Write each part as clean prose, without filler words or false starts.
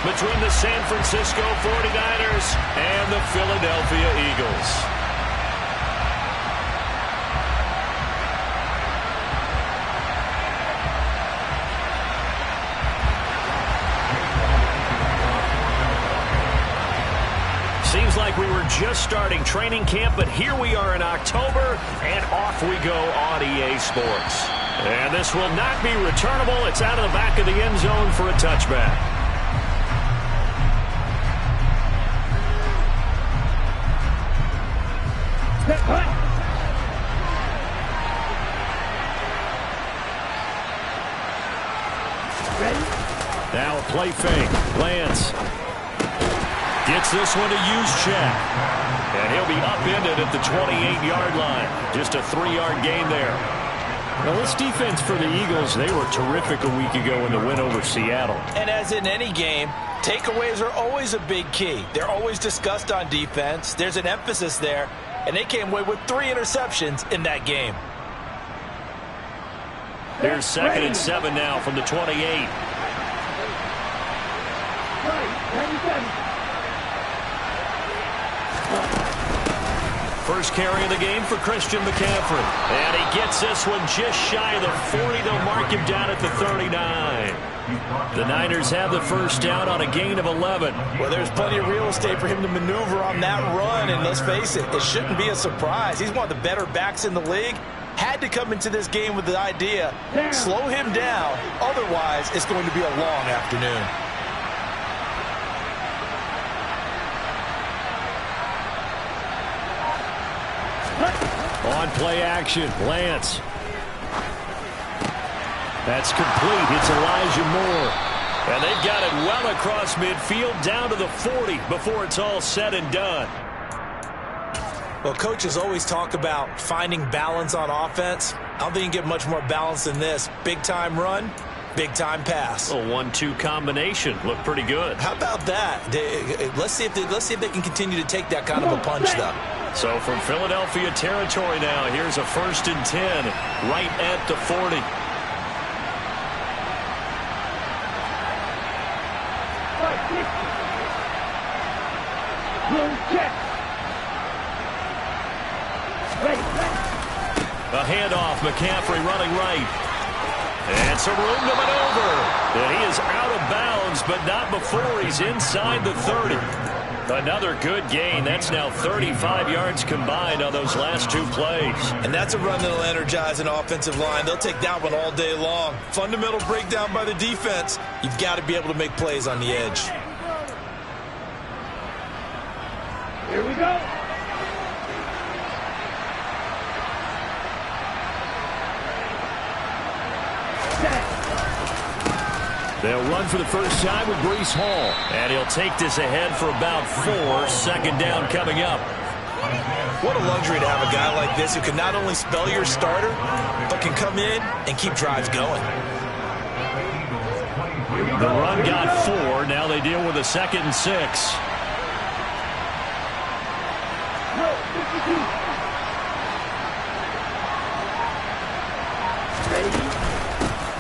between the San Francisco 49ers and the Philadelphia Eagles. Seems like we were just starting training camp, but here we are in October, and off we go on EA Sports. And this will not be returnable. It's out of the back of the end zone for a touchback. Now a play fake. Lance gets this one to Juszczyk. And he'll be upended at the 28-yard line. Just a 3-yard gain there. Well, this defense for the Eagles, they were terrific a week ago in the win over Seattle. And as in any game, takeaways are always a big key. They're always discussed on defense. There's an emphasis there. And they came away with 3 interceptions in that game. Here's 2nd and 7 now from the 28. First carry of the game for Christian McCaffrey. And he gets this one just shy of the 40. They'll mark him down at the 39. The Niners have the first down on a gain of 11. Well, there's plenty of real estate for him to maneuver on that run. And let's face it, it shouldn't be a surprise. He's one of the better backs in the league. Had to come into this game with the idea, slow him down. Otherwise, it's going to be a long afternoon. On play action, Lance. That's complete. It's Elijah Moore. And they've got it well across midfield down to the 40 before it's all said and done. Well, coaches always talk about finding balance on offense. I don't think you can get much more balance than this. Big-time run, big-time pass. A 1-2 combination. Looked pretty good. How about that? Let's see if they can continue to take that kind of a punch, though. So from Philadelphia territory now, here's a 1st and 10 right at the 40. A handoff, McCaffrey running right. And some room to maneuver. And he is out of bounds, but not before he's inside the 30. Another good gain. That's now 35 yards combined on those last 2 plays. And that's a run that'll energize an offensive line. They'll take that one all day long. Fundamental breakdown by the defense. You've got to be able to make plays on the edge. Here we go. They'll run for the first time with Breece Hall. And he'll take this ahead for about 4. 2nd down coming up. What a luxury to have a guy like this who can not only spell your starter, but can come in and keep drives going. The run got 4. Now they deal with a 2nd and 6.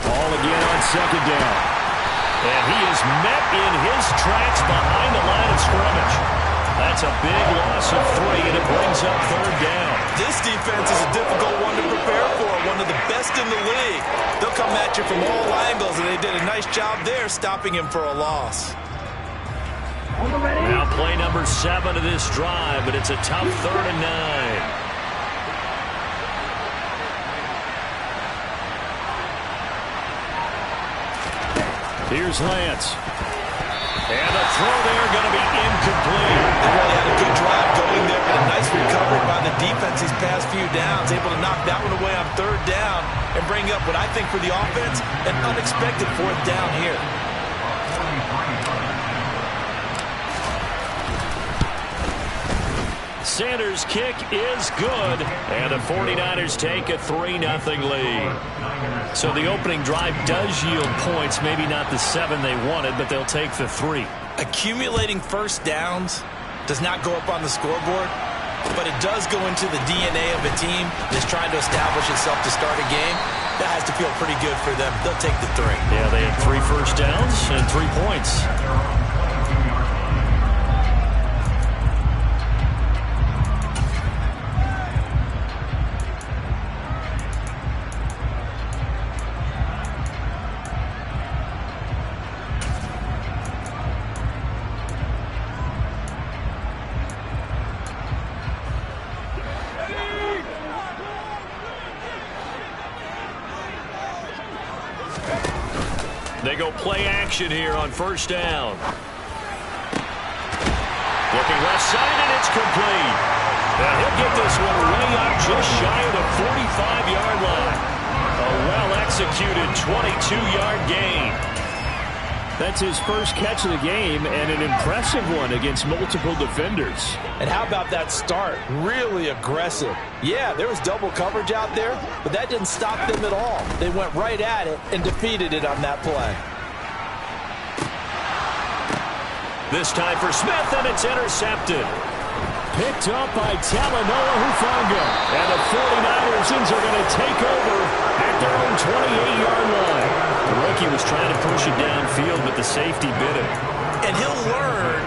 Ball again on 2nd down. And he is met in his tracks behind the line of scrimmage. That's a big loss of 3, and it brings up 3rd down. This defense is a difficult one to prepare for, one of the best in the league. They'll come at you from all angles, and they did a nice job there stopping him for a loss. Now play number 7 of this drive, but it's a tough 3rd and 9. Here's Lance. And the throw there going to be incomplete. They really had a good drive going there, but a nice recovery by the defense these past few downs. Able to knock that one away on 3rd down and bring up what I think for the offense, an unexpected 4th down here. Sanders' kick is good, and the 49ers take a 3-0 lead. So the opening drive does yield points, maybe not the 7 they wanted, but they'll take the 3. Accumulating first downs does not go up on the scoreboard, but it does go into the DNA of a team that's trying to establish itself to start a game. That has to feel pretty good for them. They'll take the 3. Yeah, they had 3 first downs and 3 points. go play action here on first down. Looking left side, and it's complete. And he'll get this one way up just shy of the 45-yard line. A well-executed 22-yard gain. That's his first catch of the game, and an impressive one against multiple defenders. And how about that start? Really aggressive. Yeah, there was double coverage out there, but that didn't stop them at all. They went right at it and defeated it on that play. This time for Smith, and it's intercepted. Picked up by Talanoa Hufanga. And the 49ers are going to take over at their own 28-yard line. The rookie was trying to push it downfield, but the safety bit him. And he'll learn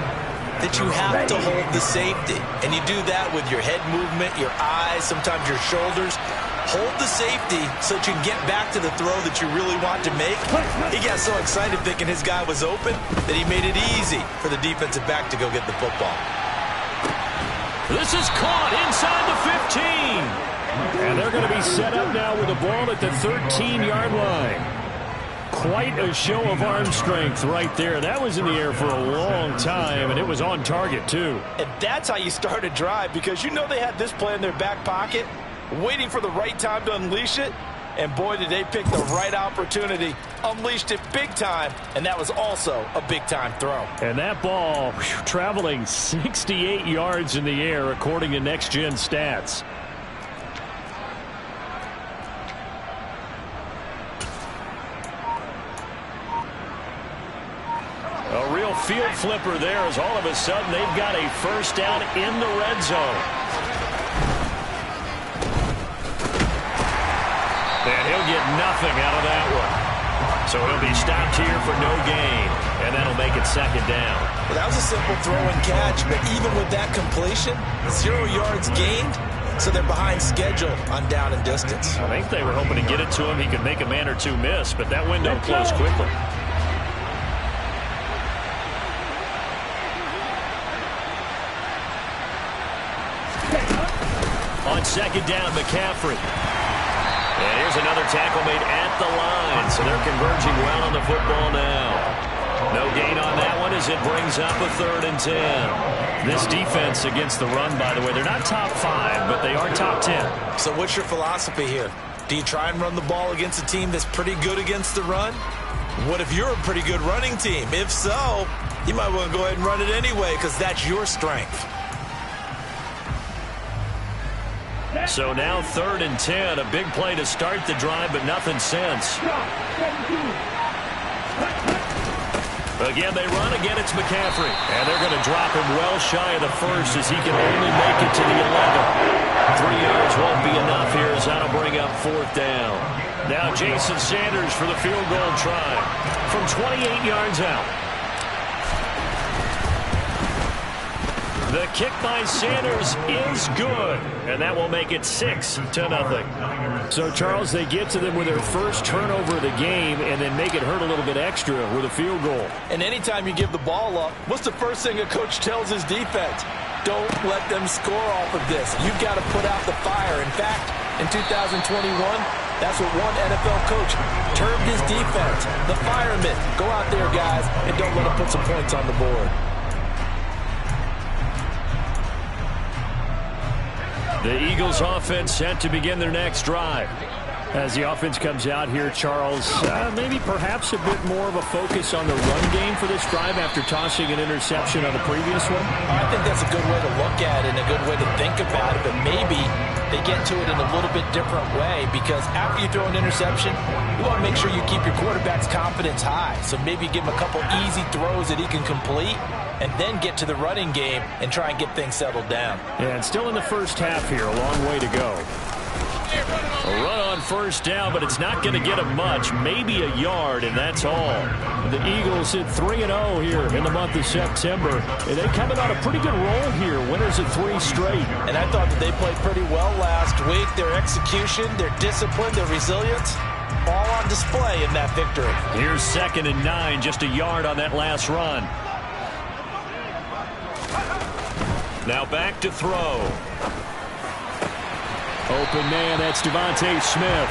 that you have to hold the safety. And you do that with your head movement, your eyes, sometimes your shoulders. Hold the safety so that you can get back to the throw that you really want to make. He got so excited thinking his guy was open that he made it easy for the defensive back to go get the football. This is caught inside the 15. And they're going to be set up now with the ball at the 13-yard line. Quite a show of arm strength right there. That was in the air for a long time, and it was on target, too. And that's how you start a drive, because you know they had this play in their back pocket, waiting for the right time to unleash it. And boy, did they pick the right opportunity, unleashed it big time, and that was also a big-time throw. And that ball traveling 68 yards in the air, according to Next Gen Stats. A real field flipper there, as all of a sudden they've got a first down in the red zone. And he'll get nothing out of that one. So he'll be stopped here for no gain. And that'll make it second down. Well, that was a simple throw and catch, but even with that completion, 0 yards gained, so they're behind schedule on down and distance. I think they were hoping to get it to him. He could make a man or two miss, but that window closed quickly. On second down, McCaffrey. And here's another tackle made at the line, so they're converging well on the football now. No gain on that one as it brings up a 3rd and 10. This defense against the run, by the way, they're not top 5, but they are top 10. So what's your philosophy here? Do you try and run the ball against a team that's pretty good against the run? What if you're a pretty good running team? If so, you might want to go ahead and run it anyway, because that's your strength. So now 3rd and 10, a big play to start the drive, but nothing since. Again, they run. Again, it's McCaffrey. And they're going to drop him well shy of the first as he can only make it to the 11. 3 yards won't be enough here as that'll bring up 4th down. Now Jason Sanders for the field goal try from 28 yards out. The kick by Sanders is good, and that will make it 6-0. So, Charles, they get to them with their first turnover of the game and then make it hurt a little bit extra with a field goal. And anytime you give the ball up, what's the first thing a coach tells his defense? Don't let them score off of this. You've got to put out the fire. In fact, in 2021, that's what one NFL coach termed his defense, the firemen. Go out there, guys, and don't let them put some points on the board. The Eagles offense set to begin their next drive. As the offense comes out here, Charles, maybe perhaps a bit more of a focus on the run game for this drive after tossing an interception on the previous one? I think that's a good way to look at it and a good way to think about it, but maybe they get to it in a little bit different way, because after you throw an interception, you want to make sure you keep your quarterback's confidence high. So maybe give him a couple easy throws that he can complete, and then get to the running game and try and get things settled down. Yeah, and still in the first half here, a long way to go. A run on first down, but it's not going to get him much, maybe a yard, and that's all. The Eagles hit 3-0 here in the month of September, and they coming on a pretty good roll here, winners of 3 straight. And I thought that they played pretty well last week. Their execution, their discipline, their resilience, all on display in that victory. Here's 2nd and 9, just a yard on that last run. Now back to throw. Open man, that's Devontae Smith.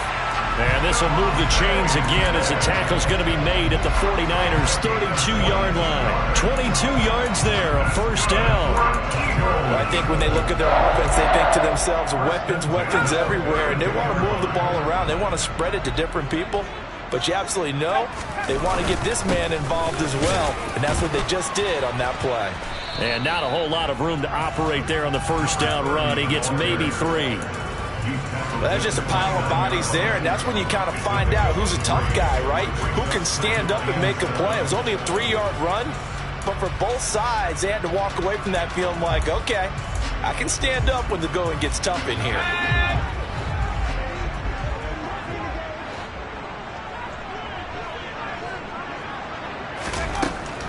And this will move the chains again as the tackle's going to be made at the 49ers' 32-yard line. 22 yards there, a first down. Well, I think when they look at their offense, they think to themselves, weapons, weapons everywhere, and they want to move the ball around. They want to spread it to different people. But you absolutely know they want to get this man involved as well, and that's what they just did on that play. And not a whole lot of room to operate there on the first down run. He gets maybe 3. Well, that's just a pile of bodies there, and that's when you kind of find out who's a tough guy, right? Who can stand up and make a play. It was only a 3-yard run, but for both sides, they had to walk away from that feeling like, okay, I can stand up when the going gets tough in here.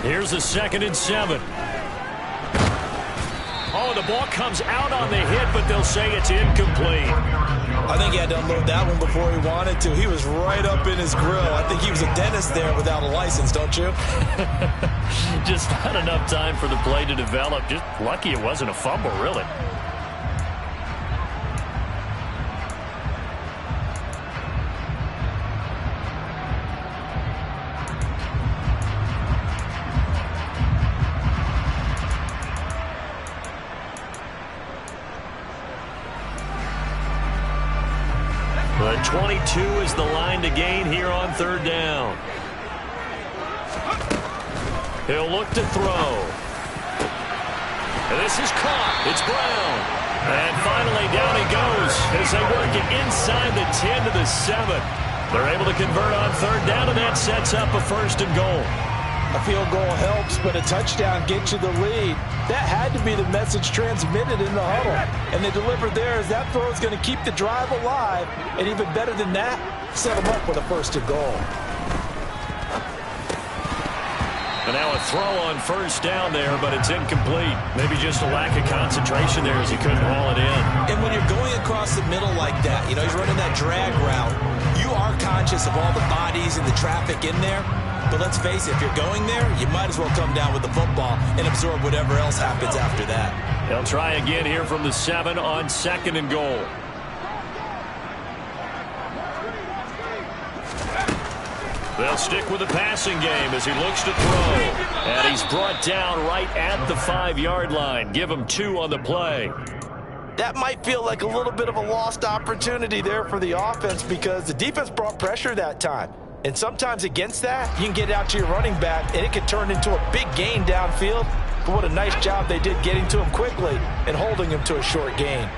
Here's a 2nd and 7. Oh, the ball comes out on the hit, but they'll say it's incomplete. I think he had to unload that one before he wanted to. He was right up in his grill. I think he was a dentist there without a license, don't you? Just not enough time for the play to develop. Just lucky it wasn't a fumble, really. But 22 is the line to gain here on 3rd down. He'll look to throw. And this is caught. It's Brown. And finally down he goes as they work it inside the 10 to the 7. They're able to convert on 3rd down, and that sets up a 1st and goal. A field goal helps, but a touchdown gets you the lead. That had to be the message transmitted in the huddle. And they delivered there as that throw is going to keep the drive alive. And even better than that, set them up with a 1st and goal. And now a throw on 1st down there, but it's incomplete. Maybe just a lack of concentration there as he couldn't haul it in. And when you're going across the middle like that, you know, he's running that drag route, you are conscious of all the bodies and the traffic in there. But let's face it, if you're going there, you might as well come down with the football and absorb whatever else happens after that. They'll try again here from the 7 on 2nd and goal. They'll stick with the passing game as he looks to throw. And he's brought down right at the 5-yard line. Give him 2 on the play. That might feel like a little bit of a lost opportunity there for the offense because the defense brought pressure that time. And sometimes against that, you can get out to your running back, and it can turn into a big gain downfield. But what a nice job they did getting to him quickly and holding him to a short gain.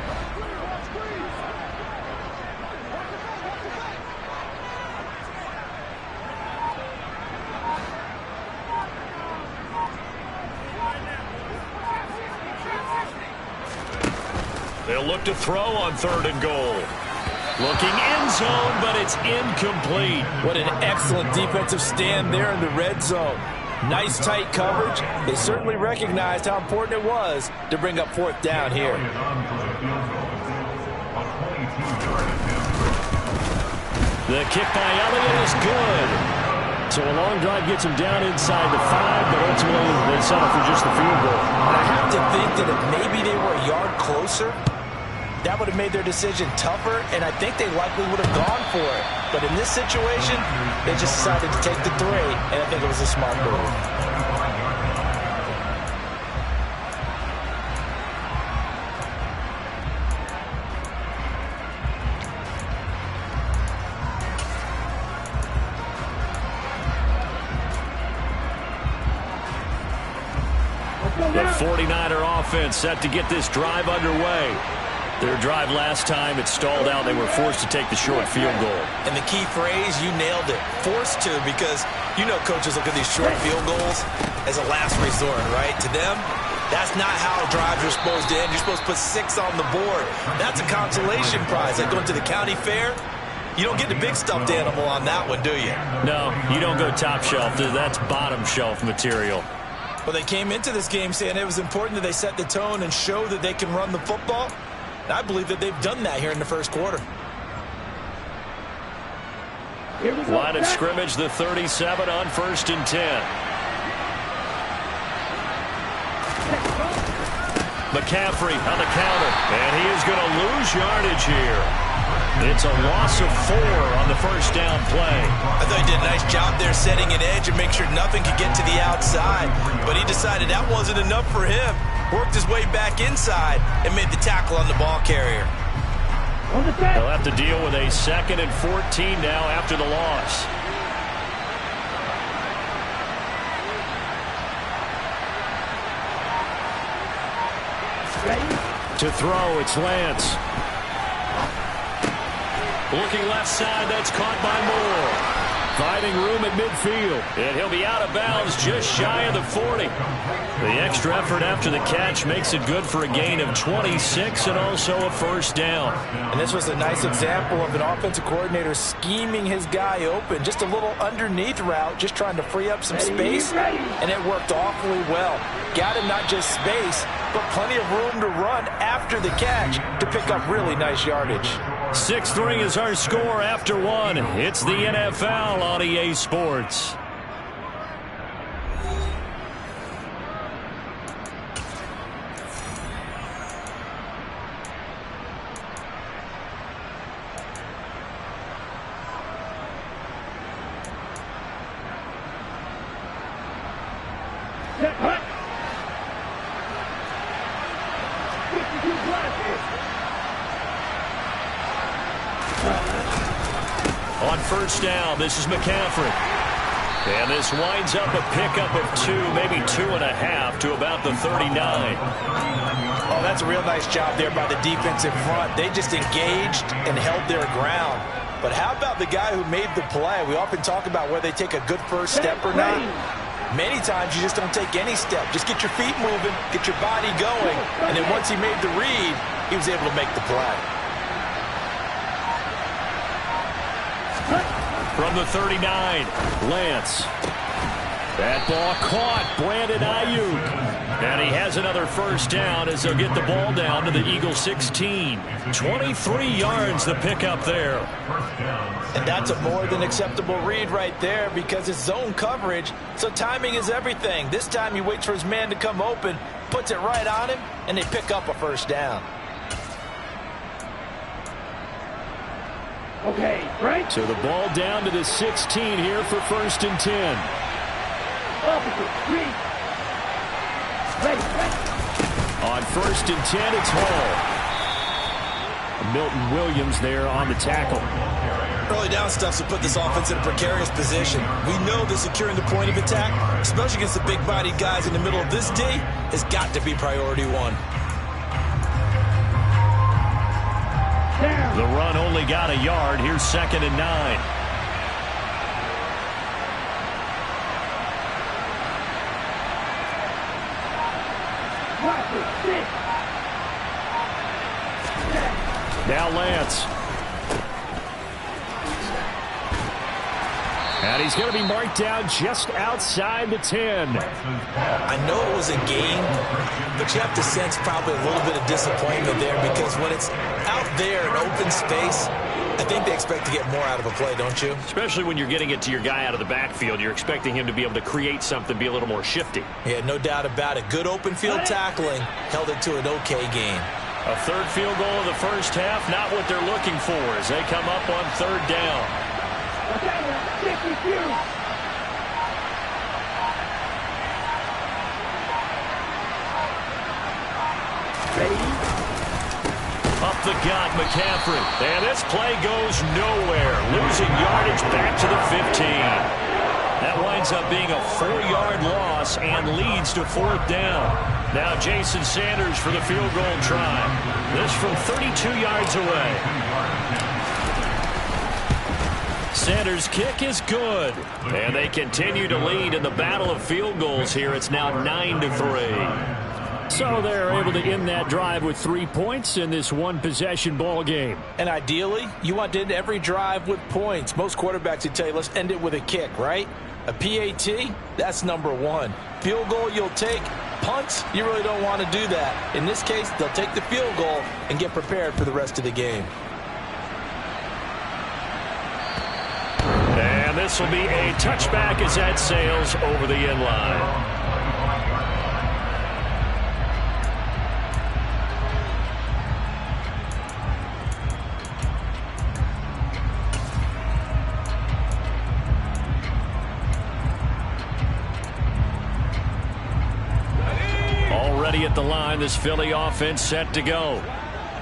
They'll look to throw on 3rd and goal. Looking end zone, but it's incomplete. What an excellent defensive stand there in the red zone. Nice tight coverage. They certainly recognized how important it was to bring up 4th down here. The kick by Elliott is good. So a long drive gets him down inside the 5, but ultimately they settle for just the field goal. And I have to think that if maybe they were a yard closer, that would have made their decision tougher, and I think they likely would have gone for it. But in this situation, they just decided to take the 3, and I think it was a smart move. The 49er offense set to get this drive underway. Their drive last time, it stalled out. They were forced to take the short field goal. And the key phrase, you nailed it. Forced to, because you know coaches look at these short field goals as a last resort, right? To them, that's not how drives are supposed to end. You're supposed to put 6 on the board. That's a consolation prize. Like going to the county fair, you don't get the big stuffed animal on that one, do you? No, you don't go top shelf. That's bottom shelf material. Well, they came into this game saying it was important that they set the tone and show that they can run the football. I believe that they've done that here in the first quarter. Line of scrimmage, the 37 on 1st and 10. McCaffrey on the counter, and he is going to lose yardage here. It's a loss of 4 on the first down play. I thought he did a nice job there setting an edge and make sure nothing could get to the outside. But he decided that wasn't enough for him. Worked his way back inside and made the tackle on the ball carrier. They'll have to deal with a 2nd and 14 now after the loss. To throw, it's Lance. Looking left side, that's caught by Moore. Finding room at midfield. And he'll be out of bounds just shy of the 40. The extra effort after the catch makes it good for a gain of 26 and also a first down. And this was a nice example of an offensive coordinator scheming his guy open. Just a little underneath route, just trying to free up some space. And it worked awfully well. Got him not just space, but plenty of room to run after the catch to pick up really nice yardage. 6-3 is our score after 1. It's the NFL on EA Sports. On first down, this is McCaffrey. And this winds up a pickup of 2, maybe 2.5 to about the 39. Oh, that's a real nice job there by the defensive front. They just engaged and held their ground. But how about the guy who made the play? We often talk about whether they take a good first step or not. Many times you just don't take any step. Just get your feet moving, get your body going, and then once he made the read, he was able to make the play. From the 39, Lance. That ball caught. Brandon Ayuk. And he has another first down as they'll get the ball down to the Eagles 16. 23 yards the pickup there. And that's a more than acceptable read right there because it's zone coverage, so timing is everything. This time he waits for his man to come open, puts it right on him, and they pick up a first down. Okay, right. So the ball down to the 16 here for 1st and 10. Opposite, three. Ready. On 1st and 10, it's Hall. Milton Williams there on the tackle. Early down stuff will put this offense in a precarious position. We know that securing the point of attack, especially against the big-bodied guys in the middle of this D, has got to be priority 1. The run only got a yard. Here's 2nd and 9. Now Lance. And he's going to be marked down just outside the 10. I know it was a game, but you have to sense probably a little bit of disappointment there because when it's out there in open space, I think they expect to get more out of a play, don't you? Especially when you're getting it to your guy out of the backfield. You're expecting him to be able to create something, be a little more shifty. Yeah, no doubt about it. Good open field tackling held it to an okay game. A third field goal of the first half, not what they're looking for as they come up on 3rd down. Up the gut, McCaffrey. And this play goes nowhere. Losing yardage back to the 15. That winds up being a 4-yard loss and leads to 4th down. Now Jason Sanders for the field goal try. This from 32 yards away. Sanders' kick is good. And they continue to lead in the battle of field goals here. It's now 9-3. So they're able to end that drive with 3 points in this one-possession ball game. And ideally, you want to end every drive with points. Most quarterbacks would tell you, let's end it with a kick, right? A PAT, that's number 1. Field goal you'll take. Punts, you really don't want to do that. In this case, they'll take the field goal and get prepared for the rest of the game. And this will be a touchback as that sails over the end line. ready at the line. This Philly offense set to go.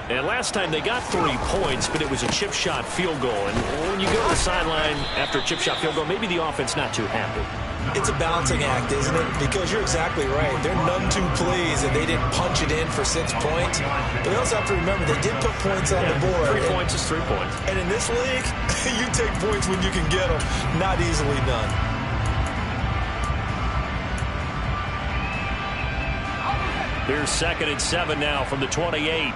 And last time they got 3 points, but it was a chip shot field goal. And when you go to the sideline after a chip shot field goal, maybe the offense not too happy. It's a balancing act, isn't it? Because you're exactly right. They're none too pleased that they didn't punch it in for 6 points. But they also have to remember they did put points on the board. 3 points is 3 points. And in this league, you take points when you can get them. Not easily done. Here's 2nd and 7 now from the 28.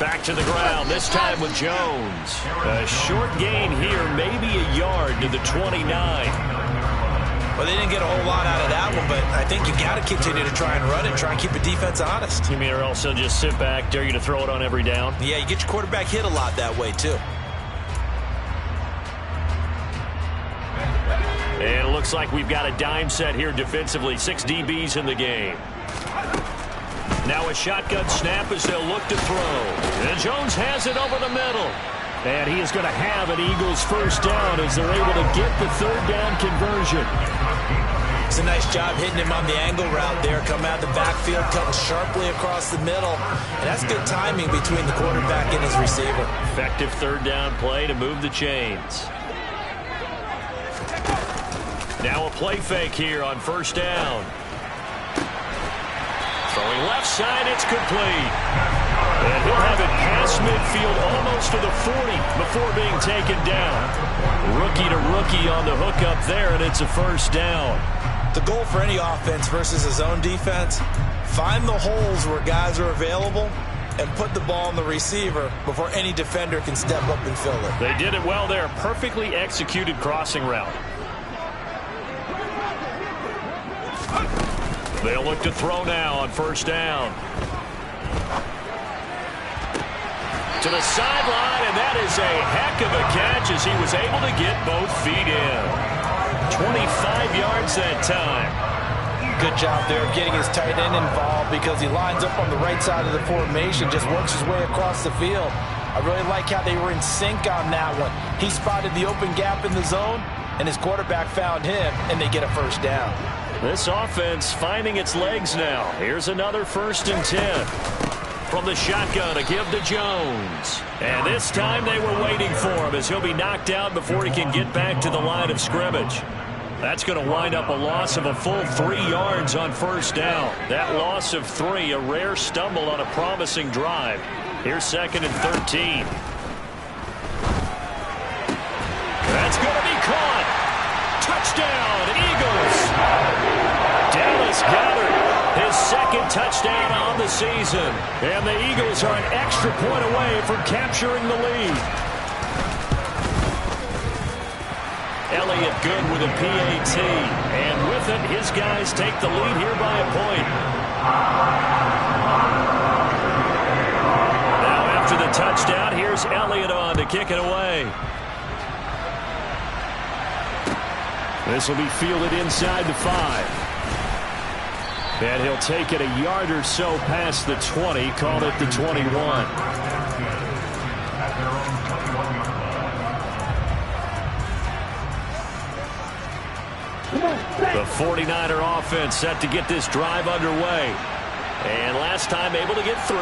Back to the ground, this time with Jones. A short gain here, maybe a yard to the 29. Well, they didn't get a whole lot out of that one, but I think you got to continue to try and run and try and keep the defense honest. You mean or else they'll just sit back, dare you to throw it on every down? Yeah, you get your quarterback hit a lot that way, too. And it looks like we've got a dime set here defensively. 6 DBs in the game. Now a shotgun snap as they'll look to throw. And Jones has it over the middle. And he is going to have an Eagles first down as they're able to get the 3rd down conversion. It's a nice job hitting him on the angle route there. Coming out of the backfield, cutting sharply across the middle. And that's good timing between the quarterback and his receiver. Effective 3rd down play to move the chains. Now a play fake here on 1st down. Throwing left side, it's complete. And he'll have it past midfield almost to the 40 before being taken down. Rookie to rookie on the hook up there, and it's a 1st down. The goal for any offense versus his own defense, find the holes where guys are available and put the ball on the receiver before any defender can step up and fill it. They did it well there. Perfectly executed crossing route. They'll look to throw now on 1st down. To the sideline, and that is a heck of a catch as he was able to get both feet in. 25 yards that time. Good job there getting his tight end involved because he lines up on the right side of the formation, just works his way across the field. I really like how they were in sync on that one. He spotted the open gap in the zone, and his quarterback found him, and they get a 1st down. This offense finding its legs now. Here's another 1st and 10. From the shotgun, a give to Jones. And this time they were waiting for him as he'll be knocked out before he can get back to the line of scrimmage. That's going to wind up a loss of a full 3 yards on 1st down. That loss of 3, a rare stumble on a promising drive. Here's 2nd and 13. That's going to be caught. Touchdown, Eagles. Dallas Goedert, his 2nd touchdown on the season. And the Eagles are an extra point away from capturing the lead. Elliott good with a PAT. And with it, his guys take the lead here by a point. Now after the touchdown, here's Elliott on to kick it away. This will be fielded inside the 5. And he'll take it a yard or so past the 20, call it the 21. The 49er offense set to get this drive underway. And last time able to get 3.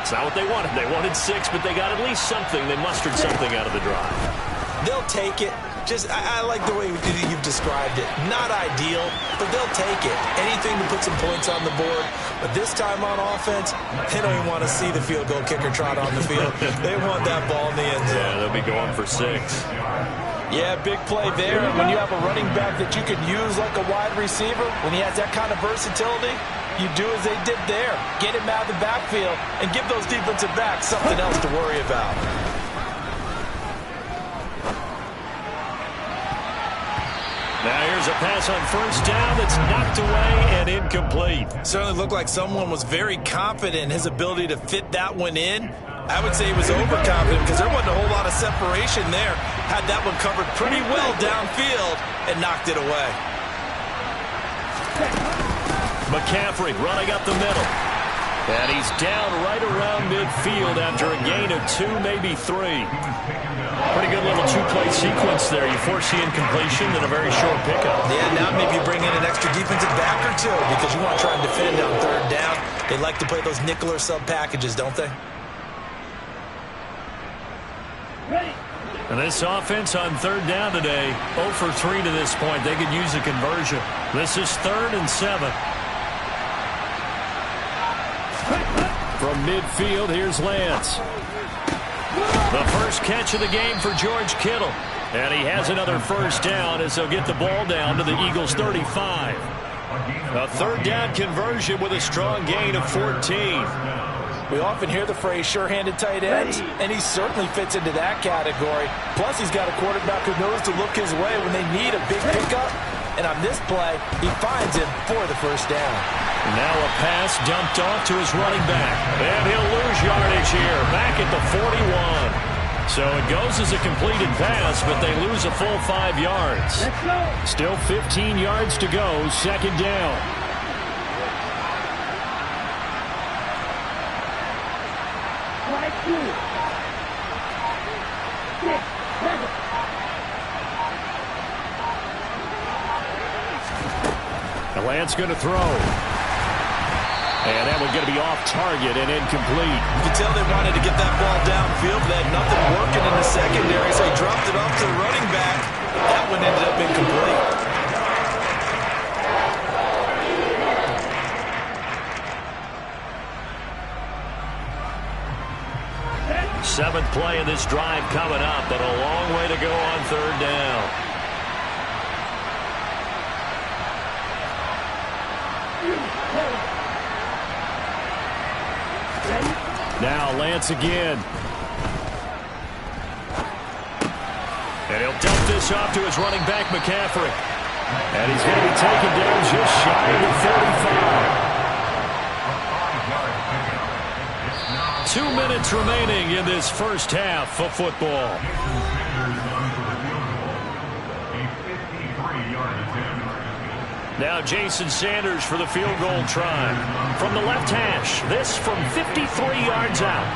It's not what they wanted. They wanted 6, but they got at least something. They mustered something out of the drive. They'll take it. I like the way you've described it. Not ideal, but they'll take it. Anything to put some points on the board. But this time on offense, they don't even want to see the field goal kicker trot on the field. They want that ball in the end zone. Yeah, they'll be going for 6. Yeah, big play there. When you have a running back that you can use like a wide receiver, when he has that kind of versatility, you do as they did there. Get him out of the backfield and give those defensive backs something else to worry about. Now here's a pass on 1st down that's knocked away and incomplete. Certainly looked like someone was very confident in his ability to fit that one in. I would say he was overconfident because there wasn't a whole lot of separation there. Had that one covered pretty well downfield and knocked it away. McCaffrey running up the middle. And he's down right around midfield after a gain of 2, maybe 3. Pretty good little 2-play sequence there. You force the incompletion and a very short pickup. Yeah, now maybe you bring in an extra defensive backer, too, because you want to try and defend on third down. They like to play those nickel or sub packages, don't they? Ready. And this offense on third down today, 0 for 3 to this point. They could use a conversion. This is 3rd and 7. From midfield, here's Lance. The first catch of the game for George Kittle. And he has another first down as they'll get the ball down to the Eagles' 35. A third down conversion with a strong gain of 14. We often hear the phrase sure-handed tight ends, and he certainly fits into that category. Plus, he's got a quarterback who knows to look his way when they need a big pickup. And on this play, he finds him for the first down. Now a pass dumped off to his running back. And he'll lose yardage here, back at the 41. So it goes as a completed pass, but they lose a full 5 yards. Let's go. Still 15 yards to go, second down. 5, 2, 6, 7. The Lance going to throw. And that one's going to be off target and incomplete. You can tell they wanted to get that ball downfield. They had nothing working in the secondary, so he dropped it off to the running back. That one ended up incomplete. Seventh play of this drive coming up, but a long way to go on third down. Now Lance again. And he'll dump this off to his running back, McCaffrey. And he's going to be taken down just shy of the 35. 2 minutes remaining in this first half of football. Now Jason Sanders for the field goal try. From the left hash, this from 53 yards out.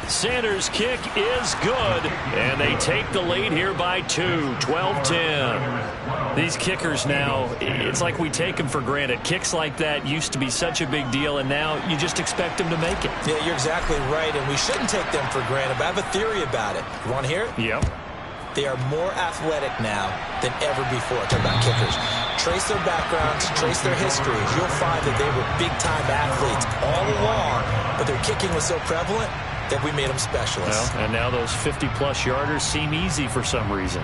Sanders' kick is good, and they take the lead here by 2, 12-10. These kickers now, it's like we take them for granted. Kicks like that used to be such a big deal, and now you just expect them to make it. Yeah, you're exactly right, and we shouldn't take them for granted, but I have a theory about it. You want to hear it? Yep. They are more athletic now than ever before. Talk about kickers. Trace their backgrounds, trace their histories. You'll find that they were big-time athletes all along, but their kicking was so prevalent that we made them specialists. Well, and now those 50-plus yarders seem easy for some reason.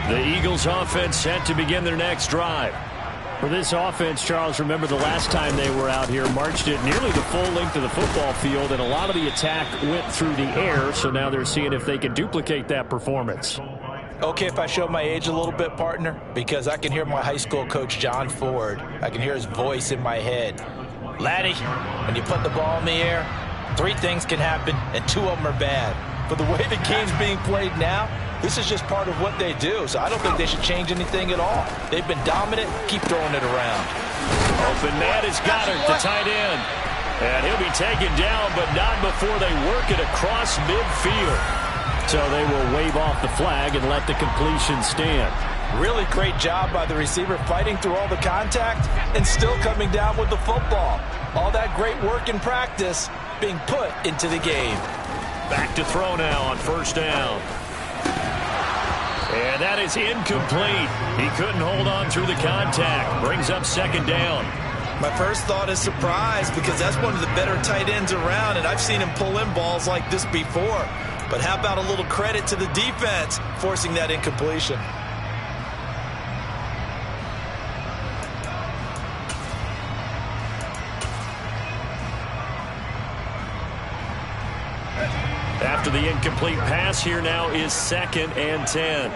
The Eagles offense set to begin their next drive. For this offense, Charles, remember the last time they were out here, marched it nearly the full length of the football field, and a lot of the attack went through the air, so now they're seeing if they can duplicate that performance. Okay, if I show my age a little bit, partner, because I can hear my high school coach, John Ford. I can hear his voice in my head. Laddie, when you put the ball in the air, 3 things can happen, and 2 of them are bad. But the way the game's being played now, this is just part of what they do, so I don't think they should change anything at all. They've been dominant. Keep throwing it around. Open man is Goddard, the tight end. And he'll be taken down, but not before they work it across midfield. So they will wave off the flag and let the completion stand. Really great job by the receiver fighting through all the contact and still coming down with the football. All that great work in practice being put into the game. Back to throw now on first down. And that is incomplete. He couldn't hold on through the contact. Brings up second down. My first thought is surprise because that's one of the better tight ends around, and I've seen him pull in balls like this before. But how about a little credit to the defense forcing that incompletion? After the incomplete pass, here now is 2nd and 10.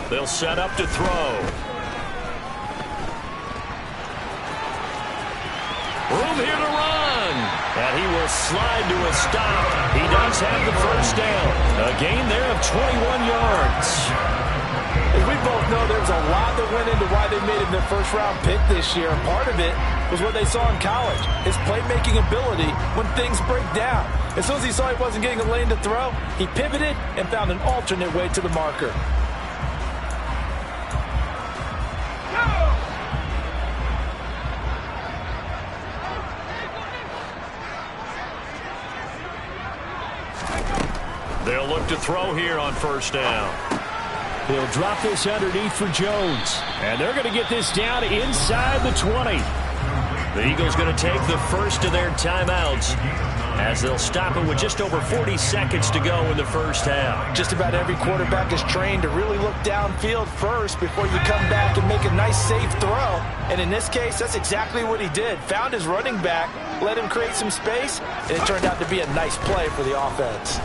They'll set up to throw. Room here to run. And he will slide to a stop. He does have the first down. A gain there of 21 yards. As we both know, there was a lot that went into why they made him their first-round pick this year. Part of it was what they saw in college, his playmaking ability when things break down. As soon as he saw he wasn't getting a lane to throw, he pivoted and found an alternate way to the marker. They'll look to throw here on first down. He'll drop this underneath for Jones. And they're going to get this down inside the 20. The Eagles going to take the first of their timeouts as they'll stop it with just over 40 seconds to go in the first half. Just about every quarterback is trained to really look downfield first before you come back and make a nice, safe throw. And in this case, that's exactly what he did. Found his running back, let him create some space, and it turned out to be a nice play for the offense.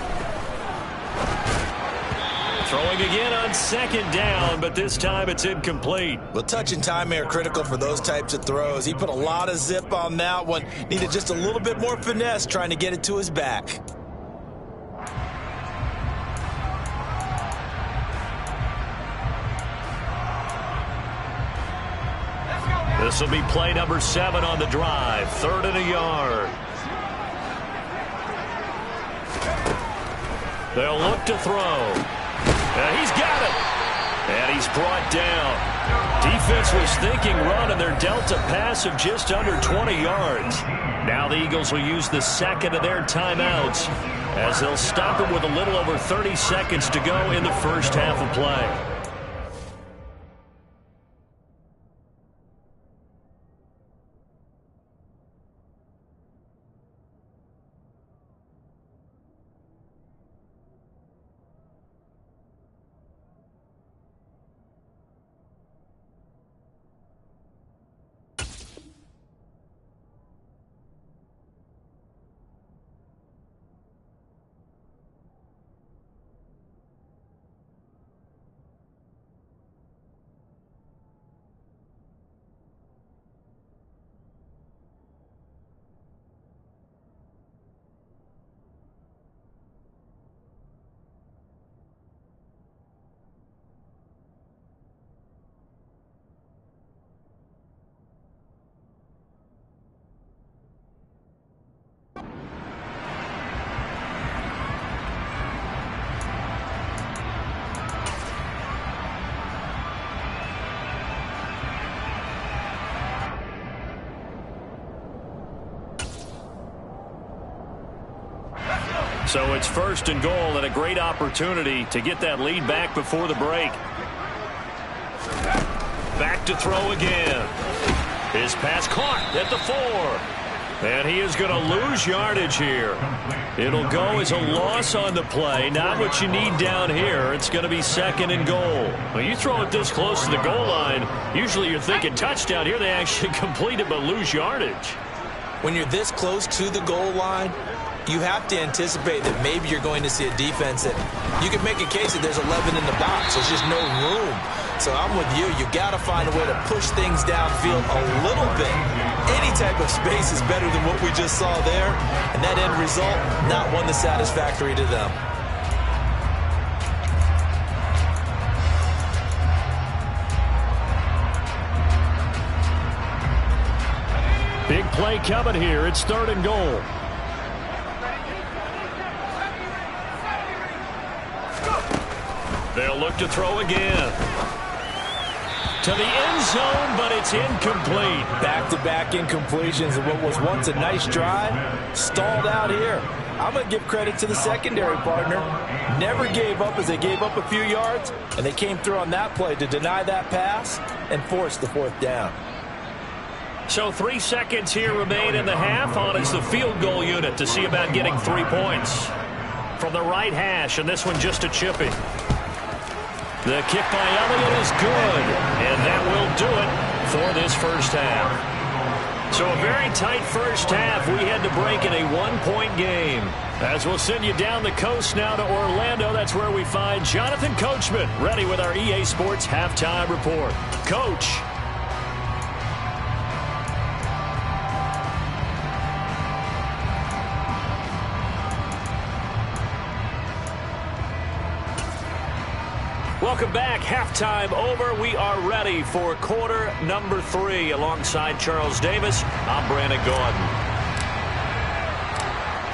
Throwing again on second down, but this time it's incomplete. Well, touch and timing are critical for those types of throws. He put a lot of zip on that one. Needed just a little bit more finesse trying to get it to his back. This will be play number 7 on the drive. 3rd and a yard. They'll look to throw. And he's got it. And he's brought down. Defense was thinking run, and they're dealt a pass of just under 20 yards. Now the Eagles will use the second of their timeouts as they'll stop it with a little over 30 seconds to go in the first half of play. So it's 1st and goal, and a great opportunity to get that lead back before the break. Back to throw again. His pass caught at the 4. And he is going to lose yardage here. It'll go as a loss on the play. Not what you need down here. It's going to be 2nd and goal. When you throw it this close to the goal line, usually you're thinking touchdown. Here they actually complete it but lose yardage. When you're this close to the goal line, you have to anticipate that maybe you're going to see a defense that you can make a case that there's 11 in the box. There's just no room. So I'm with you. You got to find a way to push things downfield a little bit. Any type of space is better than what we just saw there. And that end result, not one that's satisfactory to them. Big play coming here. It's 3rd and goal. They'll look to throw again. To the end zone, but it's incomplete. Back-to-back incompletions of what was once a nice drive. Stalled out here. I'm going to give credit to the secondary partner. Never gave up as they gave up a few yards, and they came through on that play to deny that pass and force the 4th down. So 3 seconds here remain in the half. On is the field goal unit to see about getting 3 points. From the right hash, and this one just a chippy. The kick by Elliott is good, and that will do it for this first half. So a very tight first half. We had to break in a 1-point game. As we'll send you down the coast now to Orlando, that's where we find Jonathan Coachman, ready with our EA Sports Halftime Report. Coach. Welcome back. Halftime over. We are ready for quarter number 3. Alongside Charles Davis, I'm Brandon Gordon.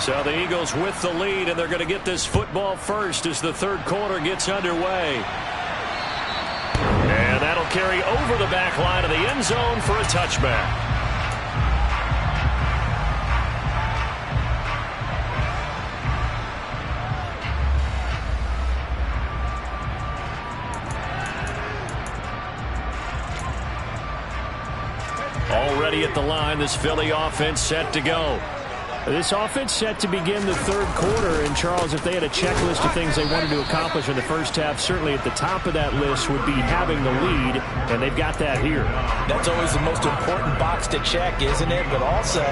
So the Eagles with the lead, and they're going to get this football first as the third quarter gets underway. And that'll carry over the back line of the end zone for a touchback. Already at the line, this Philly offense set to go. This offense set to begin the third quarter, and Charles, if they had a checklist of things they wanted to accomplish in the first half, certainly at the top of that list would be having the lead, and they've got that here. That's always the most important box to check, isn't it? But also,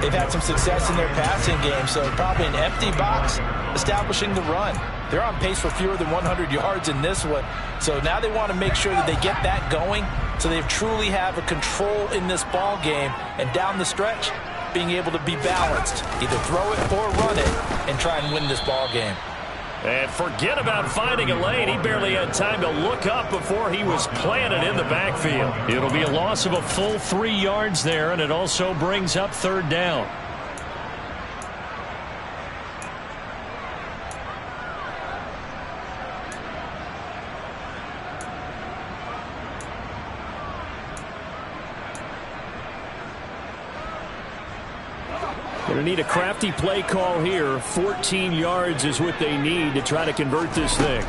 they've had some success in their passing game, so probably an empty box establishing the run. They're on pace for fewer than 100 yards in this one, so now they want to make sure that they get that going so they truly have a control in this ball game, and down the stretch, being able to be balanced, either throw it or run it, and try and win this ball game. And forget about finding a lane. He barely had time to look up before he was planted in the backfield. It'll be a loss of a full 3 yards there, and it also brings up third down. Going to need a crafty play call here. 14 yards is what they need to try to convert this thing.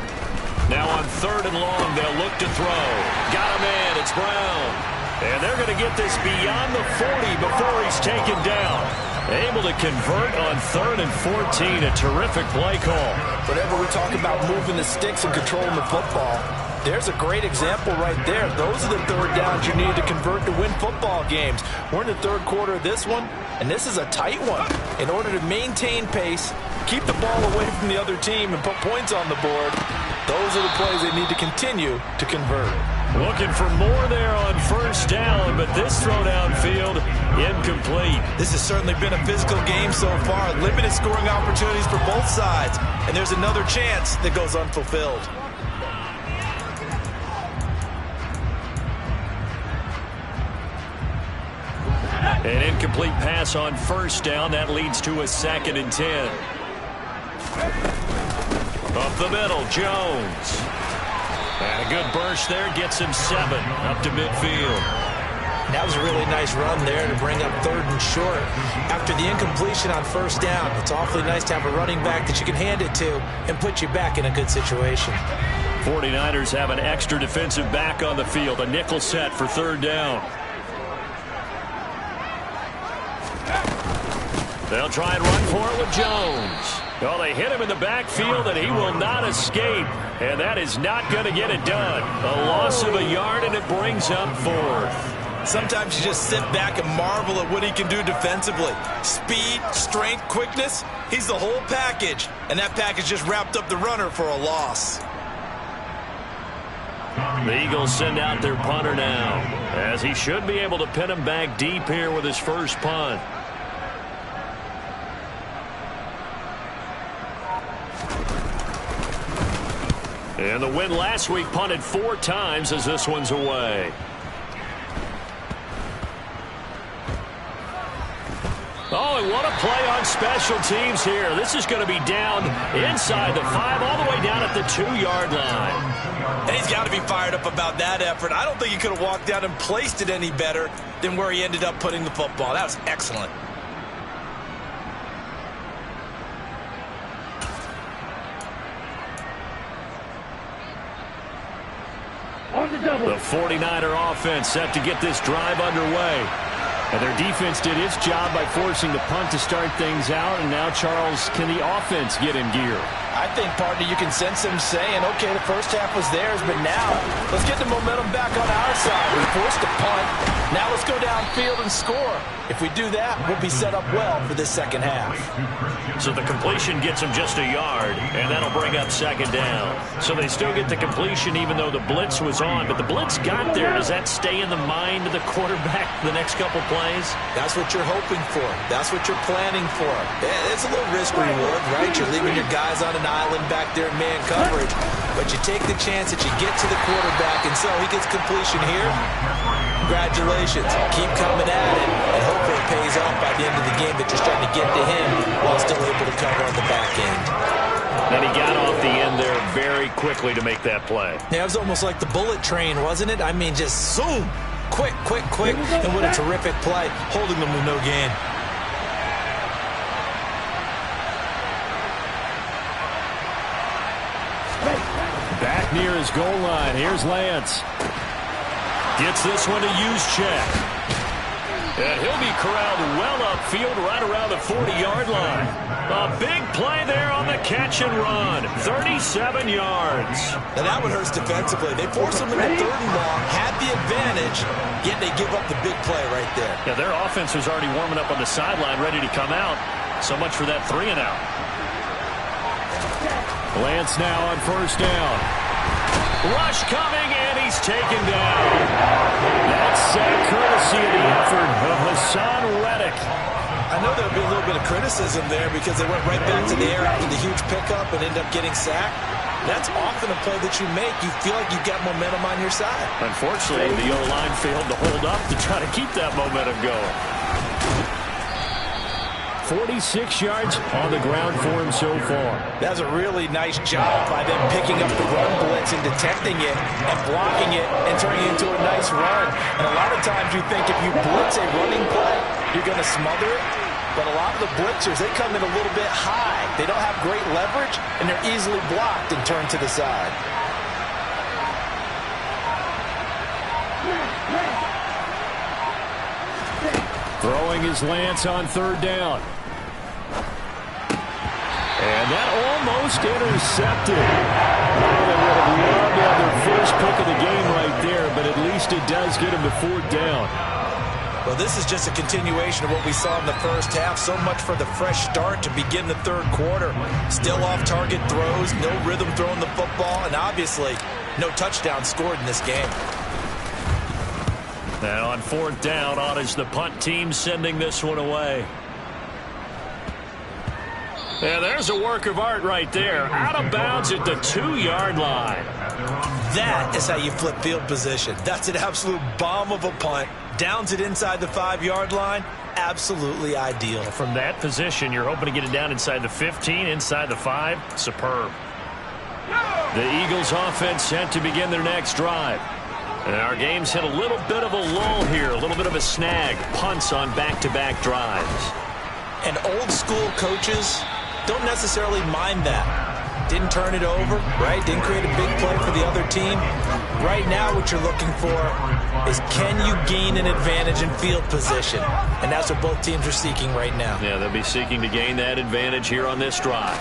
Now on 3rd and long, they'll look to throw. Got him in. It's Brown. And they're going to get this beyond the 40 before he's taken down. Able to convert on 3rd and 14. A terrific play call. Whenever we talk about moving the sticks and controlling the football, there's a great example right there. Those are the third downs you need to convert to win football games. We're in the third quarter of this one, and this is a tight one. In order to maintain pace, keep the ball away from the other team, and put points on the board, those are the plays they need to continue to convert. Looking for more there on 1st down, but this throw downfield incomplete. This has certainly been a physical game so far. Limited scoring opportunities for both sides, and there's another chance that goes unfulfilled. An incomplete pass on 1st down. That leads to a 2nd and 10. Up the middle, Jones. And a good burst there gets him 7 up to midfield. That was a really nice run there to bring up 3rd and short. After the incompletion on 1st down, it's awfully nice to have a running back that you can hand it to and put you back in a good situation. 49ers have an extra defensive back on the field. A nickel set for 3rd down. They'll try and run for it with Jones. Well, they hit him in the backfield, and he will not escape. And that is not going to get it done. A loss of a yard, and it brings up 4th. Sometimes you just sit back and marvel at what he can do defensively. Speed, strength, quickness, he's the whole package. And that package just wrapped up the runner for a loss. The Eagles send out their punter now, as he should be able to pin him back deep here with his first punt. And the win last week punted 4 times as this one's away. Oh, and what a play on special teams here. This is going to be down inside the 5, all the way down at the 2-yard line. And he's got to be fired up about that effort. I don't think he could have walked out and placed it any better than where he ended up putting the football. That was excellent. The 49er offense set to get this drive underway. And their defense did its job by forcing the punt to start things out. And now, Charles, can the offense get in gear? I think, partner, you can sense them saying, okay, the first half was theirs, but now let's get the momentum back on our side. We forced a punt. Now let's go downfield and score. If we do that, we'll be set up well for this second half. So the completion gets them just a yard, and that'll bring up 2nd down. So they still get the completion even though the blitz was on, but the blitz got there. Does that stay in the mind of the quarterback the next couple plays? plays? That's what you're hoping for. That's what you're planning for. It's a little risk reward, right? You're leaving your guys on an island back there in man coverage, but you take the chance that you get to the quarterback, and so he gets completion here. Congratulations. Keep coming at it, and hopefully it pays off by the end of the game that you're starting to get to him while still able to cover on the back end. And he got off the end there very quickly to make that play. Yeah, it was almost like the bullet train, wasn't it? I mean, just zoom. Quick, quick, quick. And what a terrific play, holding them with no gain. Back near his goal line. Here's Lance. Gets this one to Juszczyk. And he'll be corralled well upfield right around the 40-yard line. A big play there on the catch and run. 37 yards. Now that one hurts defensively. They force him into 3rd and long, had the advantage, yet they give up the big play right there. Yeah, their offense was already warming up on the sideline, ready to come out. So much for that 3-and-out. Lance now on 1st down. Rush coming, and he's taken down. That's courtesy of the effort of Hassan Reddick. I know there'll be a little bit of criticism there because they went right back to the air after the huge pickup and ended up getting sacked. That's often a play that you make. You feel like you've got momentum on your side. Unfortunately, the O-line failed to hold up to try to keep that momentum going. 46 yards on the ground for him so far. That was a really nice job by them picking up the run blitz and detecting it and blocking it and turning it into a nice run. And a lot of times you think if you blitz a running play, you're going to smother it. But a lot of the blitzers, they come in a little bit high. They don't have great leverage, and they're easily blocked and turned to the side. Throwing his Lance on 3rd down. And that almost intercepted. Oh, they would have loved to have their first pick of the game right there, but at least it does get him to 4th down. Well, this is just a continuation of what we saw in the first half. So much for the fresh start to begin the 3rd quarter. Still off-target throws, no rhythm throwing the football, and obviously no touchdown scored in this game. And on 4th down, on is the punt team sending this one away. And there's a work of art right there. Out of bounds at the 2-yard line. That is how you flip field position. That's an absolute bomb of a punt. Downs it inside the 5-yard line. Absolutely ideal. From that position, you're hoping to get it down inside the 15, inside the 5. Superb. The Eagles offense set to begin their next drive. And our game's hit a little bit of a lull here, a little bit of a snag. Punts on back-to-back drives. And old school coaches don't necessarily mind that. Didn't turn it over, right? Didn't create a big play for the other team. Right now what you're looking for is can you gain an advantage in field position? And that's what both teams are seeking right now. Yeah, they'll be seeking to gain that advantage here on this drive.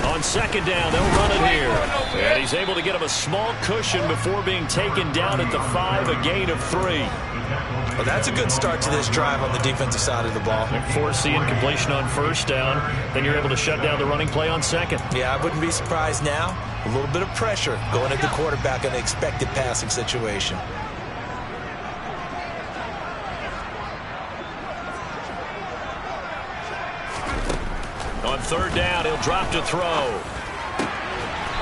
On 2nd down, they'll run it here. And he's able to get him a small cushion before being taken down at the 5, a gain of 3. Well, that's a good start to this drive on the defensive side of the ball. Force the incompletion on 1st down. Then you're able to shut down the running play on 2nd. Yeah, I wouldn't be surprised now. A little bit of pressure going at the quarterback in an expected passing situation. On 3rd down, he'll drop to throw.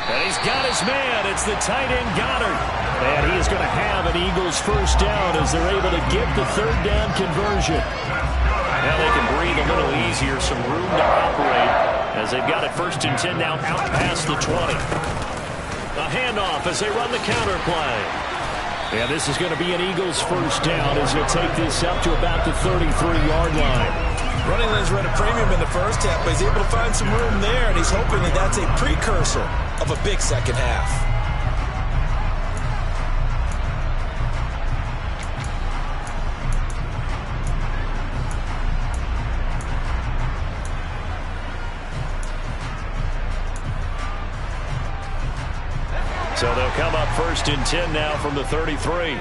And he's got his man. It's the tight end Goddard. And he is going to have an Eagles 1st down as they're able to get the 3rd down conversion. Now they can breathe a little easier, some room to operate as they've got it 1st and 10 now out past the 20. A handoff as they run the counter play. And this is going to be an Eagles 1st down as they'll take this up to about the 33-yard line. Running lanes run a premium in the first half, but he's able to find some room there, and he's hoping that that's a precursor of a big second half. So they'll come up 1st and 10 now from the 33.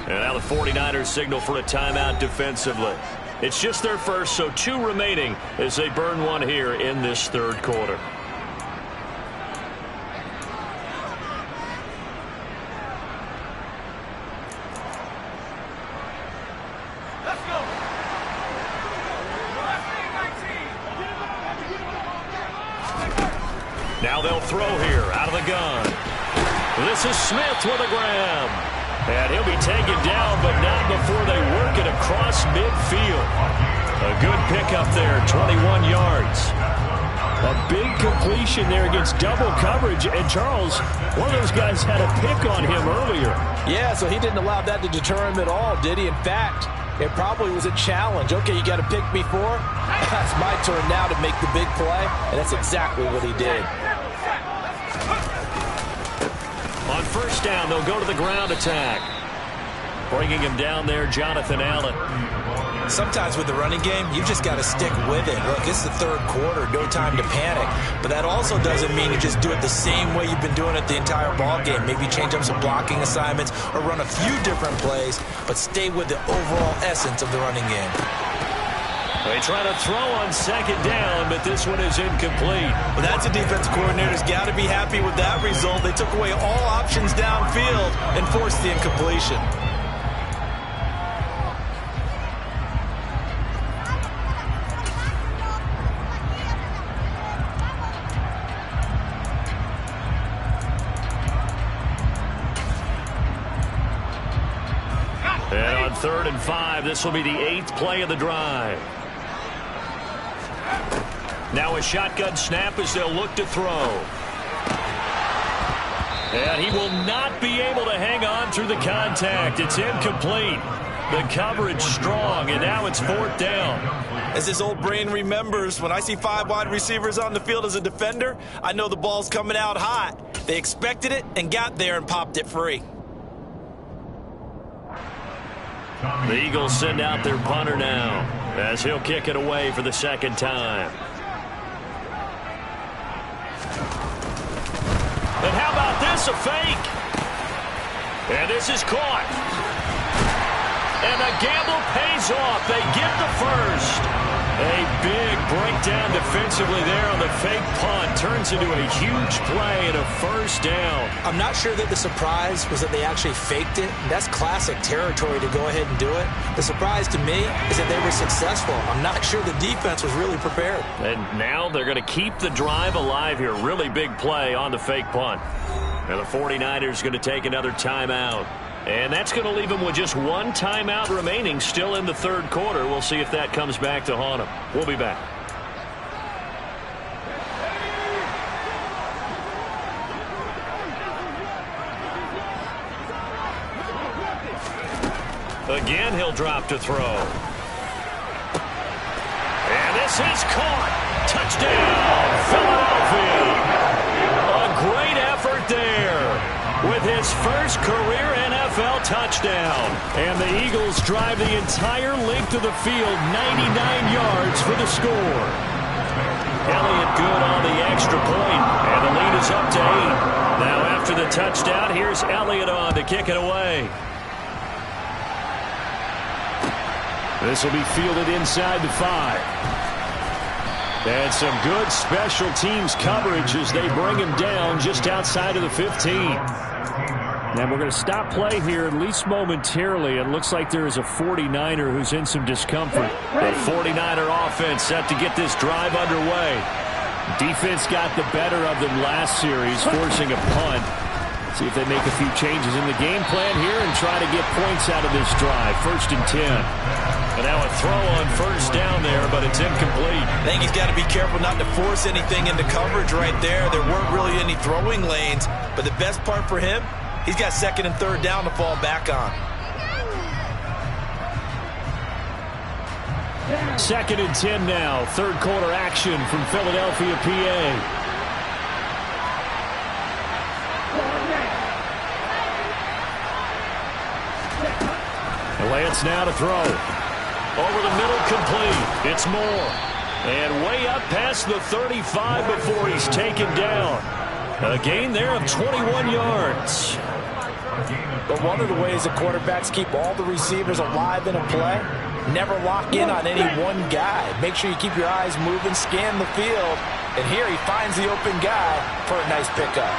And now the 49ers signal for a timeout defensively. It's just their first, so 2 remaining as they burn one here in this 3rd quarter. Now they'll throw here out of the gun. This is Smith with a grab. And he'll be taken down, but not before they work it across midfield. A good pickup there, 21 yards. A big completion there against double coverage. And Charles, one of those guys had a pick on him earlier. Yeah, so he didn't allow that to deter him at all, did he? In fact, it probably was a challenge. Okay, you got to pick me for? It's my turn now to make the big play, and that's exactly what he did. On first down, they'll go to the ground attack. Bringing him down there, Jonathan Allen. Sometimes with the running game, you've just got to stick with it. Look, it's the third quarter, no time to panic. But that also doesn't mean you just do it the same way you've been doing it the entire ball game. Maybe change up some blocking assignments or run a few different plays, but stay with the overall essence of the running game. They try to throw on second down, but this one is incomplete. Well, that's a defense coordinator's got to be happy with that result. They took away all options downfield and forced the incompletion. And on 3rd and 5, this will be the 8th play of the drive. Now a shotgun snap as they'll look to throw. And he will not be able to hang on through the contact. It's incomplete. The coverage strong, and now it's 4th down. As his old brain remembers, when I see 5 wide receivers on the field as a defender, I know the ball's coming out hot. They expected it and got there and popped it free. The Eagles send out their punter now as he'll kick it away for the 2nd time. And how about this, a fake? And this is caught. And the gamble pays off. They get the first. A big breakdown defensively there on the fake punt. Turns into a huge play and a 1st down. I'm not sure that the surprise was that they actually faked it. That's classic territory to go ahead and do it. The surprise to me is that they were successful. I'm not sure the defense was really prepared. And now they're going to keep the drive alive here. Really big play on the fake punt. And the 49ers going to take another timeout. And that's going to leave them with just one timeout remaining still in the 3rd quarter. We'll see if that comes back to haunt them. We'll be back. Again, he'll drop to throw. And this is caught. Touchdown, Philadelphia. A great effort there with his first career NFL touchdown. And the Eagles drive the entire length of the field, 99 yards for the score. Elliott good on the extra point, and the lead is up to 8. Now after the touchdown, here's Elliott on to kick it away. This will be fielded inside the 5. And some good special teams coverage as they bring him down just outside of the 15. And we're going to stop play here, at least momentarily. It looks like there is a 49er who's in some discomfort. The 49er offense set to get this drive underway. Defense got the better of them last series, forcing a punt. See if they make a few changes in the game plan here and try to get points out of this drive. 1st and 10. And now a throw on 1st down there, but it's incomplete. I think he's got to be careful not to force anything into coverage right there. There weren't really any throwing lanes, but the best part for him, he's got 2nd and 3rd down to fall back on. 2nd and 10 now. 3rd quarter action from Philadelphia, PA. Lance now to throw. Over the middle, complete. It's Moore. And way up past the 35 before he's taken down. A gain there of 21 yards. But one of the ways the quarterbacks keep all the receivers alive in a play, never lock in on any one guy. Make sure you keep your eyes moving, scan the field. And here he finds the open guy for a nice pickup.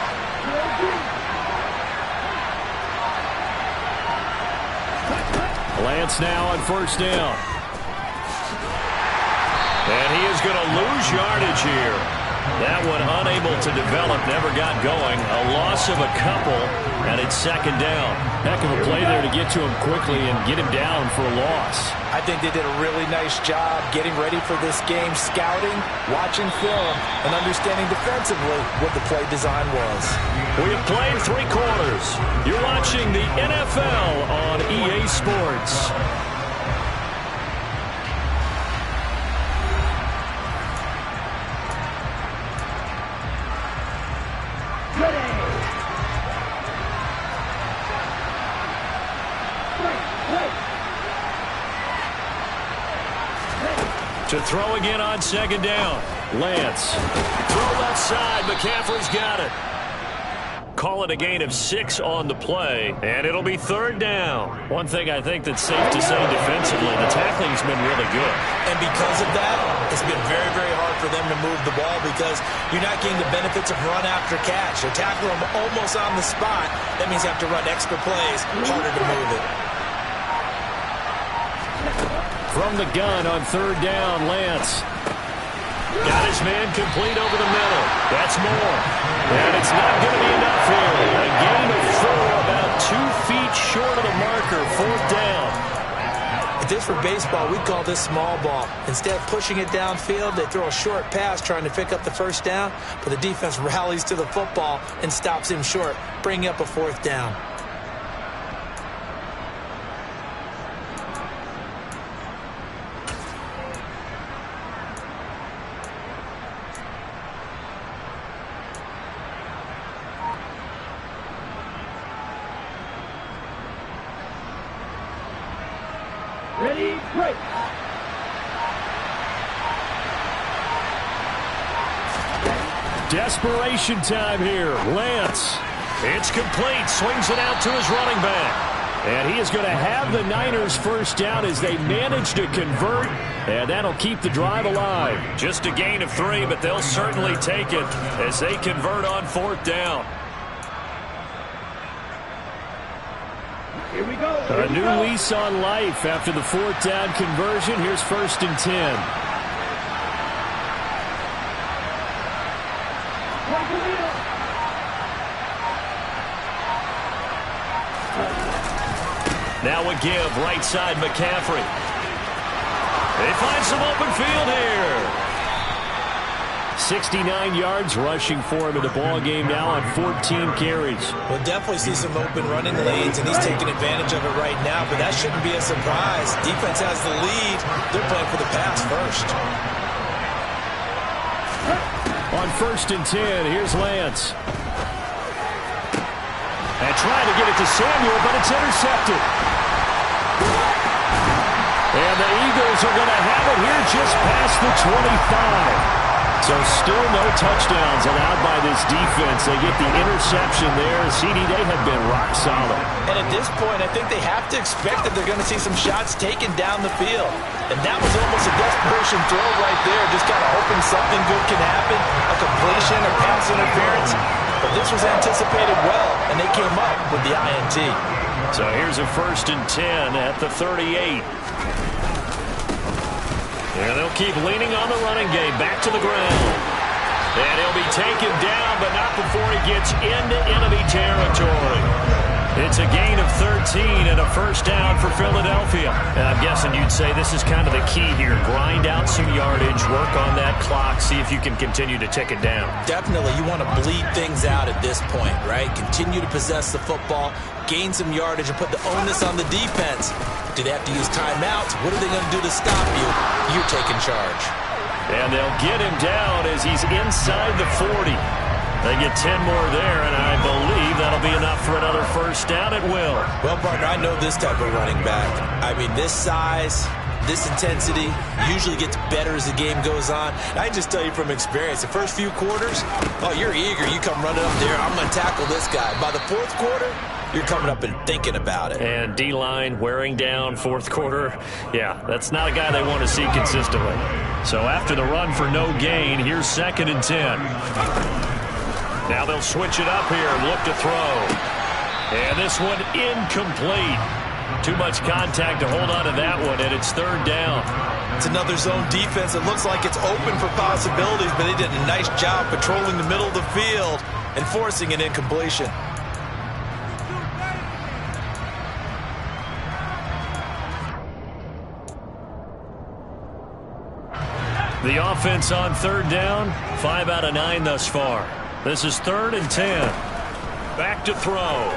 Lance now on 1st down. And he is going to lose yardage here. That one unable to develop, never got going. A loss of a couple, and it's second down. Heck of a play there to get to him quickly and get him down for a loss. I think they did a really nice job getting ready for this game, scouting, watching film, and understanding defensively what the play design was. We have played 3 quarters. You're watching the NFL on EA Sports. To throw again on second down. Lance. Throw left side. McCaffrey's got it. Call it a gain of 6 on the play, and it'll be third down. One thing I think that's safe to say defensively, the tackling's been really good. And because of that, it's been very, very hard for them to move the ball because you're not getting the benefits of run after catch. They're tackling them almost on the spot. That means you have to run extra plays, harder to move it. From the gun on third down, Lance. Got his man complete over the middle. That's more. And it's not going to be enough here. A gain of 4, about 2 feet short of the marker, fourth down. If this were baseball, we'd call this small ball. Instead of pushing it downfield, they throw a short pass trying to pick up the first down, but the defense rallies to the football and stops him short, bringing up a fourth down. Ready, break. Desperation time here. Lance. It's complete. Swings it out to his running back. And he is going to have the Niners first down as they manage to convert. And that'll keep the drive alive. Just a gain of 3, but they'll certainly take it as they convert on fourth down. Here we go. A new lease on life after the fourth down conversion. Here's first and 10. Now a give, right side McCaffrey. They find some open field here. 69 yards rushing for him in the ball game now on 14 carries. We'll definitely see some open running lanes, and he's taking advantage of it right now, but that shouldn't be a surprise. Defense has the lead. They're playing for the pass first. On first and 10, here's Lance. And trying to get it to Samuel, but it's intercepted. And the Eagles are going to have it here just past the 25. So still no touchdowns allowed by this defense. They get the interception there. CD, they have been rock solid. And at this point, I think they have to expect that they're going to see some shots taken down the field. And that was almost a desperation throw right there. Just kind of hoping something good can happen, a completion or pass interference. But this was anticipated well, and they came up with the INT. So here's a first and 10 at the 38. And they'll keep leaning on the running game. Back to the ground. And he'll be taken down, but not before he gets into enemy territory. It's a gain of 13 and a first down for Philadelphia. And I'm guessing you'd say this is kind of the key here. Grind out some yardage, work on that clock, see if you can continue to tick it down. Definitely, you want to bleed things out at this point, right? Continue to possess the football, gain some yardage, and put the onus on the defense. Do they have to use timeouts? What are they going to do to stop you? You're taking charge. And they'll get him down as he's inside the 40. They get 10 more there, and I believe that'll be enough for another first down at will. Well, partner, I know this type of running back. I mean, this size, this intensity usually gets better as the game goes on. I can just tell you from experience, the first few quarters, oh, you're eager. You come running up there, I'm going to tackle this guy. By the fourth quarter, you're coming up and thinking about it. And D-line wearing down fourth quarter. Yeah, that's not a guy they want to see consistently. So after the run for no gain, here's second and 10. Now they'll switch it up here, look to throw. And this one incomplete. Too much contact to hold on to that one, and it's third down. It's another zone defense. It looks like it's open for possibilities, but they did a nice job patrolling the middle of the field and forcing an incompletion. The offense on third down, 5 out of 9 thus far. This is 3rd and 10. Back to throw.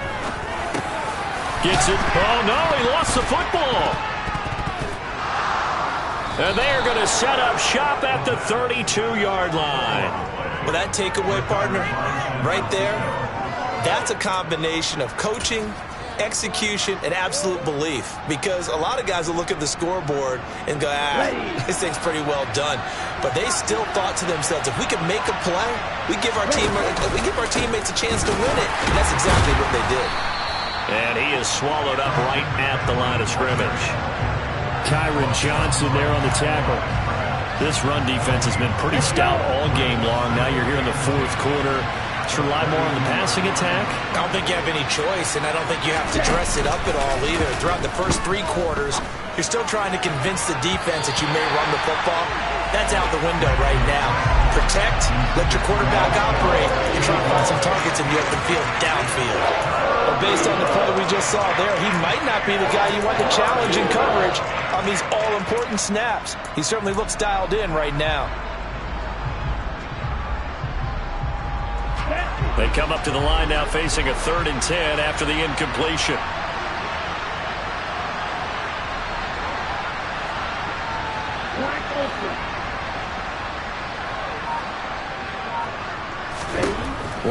Gets it. Oh, no, he lost the football. And they are going to set up shop at the 32-yard line. Well, that takeaway, partner, right there, that's a combination of coaching, execution, and absolute belief. Because a lot of guys will look at the scoreboard and go, this thing's pretty well done. But they still thought to themselves, if we can make a play, we give our teammates a chance to win it. And that's exactly what they did. And he is swallowed up right at the line of scrimmage. Kyron Johnson there on the tackle. This run defense has been pretty stout all game long. Now you're here in the 4th quarter. Let's rely more on the passing attack. I don't think you have any choice, and I don't think you have to dress it up at all either. Throughout the first 3 quarters, you're still trying to convince the defense that you may run the football. That's out the window right now. Protect, let your quarterback operate, and try to find some targets in the open field, downfield. But based on the play we just saw there, he might not be the guy you want to challenge in coverage on these all-important snaps. He certainly looks dialed in right now. They come up to the line now facing a 3rd and 10 after the incompletion.